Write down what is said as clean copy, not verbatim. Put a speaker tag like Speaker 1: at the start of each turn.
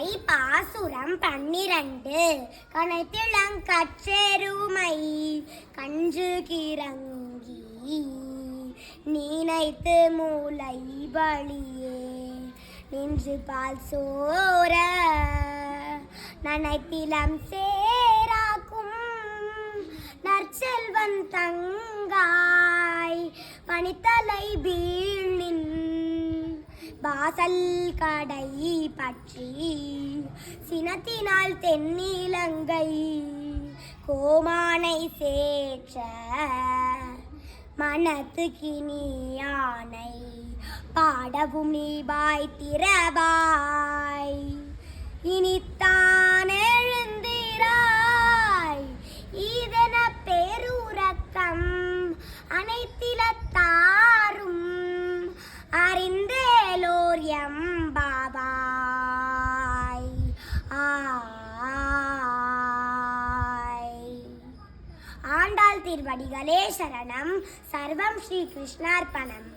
Speaker 1: திருமுறை பாசுரம் 12 கனைத்திளங்கற்றெருமை கஞ்சு கிறங்கி நீனைத்து மூளை வழியே நின்று பால் சோர நனைத்திலம் சேராக்கும் நற்செல்வன் தங்காய் பனித்தலை வீழ்நின் வாசல் கடை பற்றி சினத்தினால் தென்னிலங்கை கோமானை சேற்ற மனத்து கிணியானை பாடவும் நீபாய் திறவாய் இனித்தான் எழுந்திராய் இதன பேருறக்கம் அனைத்திலத்தாரும் அறிந்தேலோர் எம்பாவாய் ஆண்டாள் திருவடிகளே சரணம். சர்வம் ஸ்ரீ கிருஷ்ணார்ப்பணம்.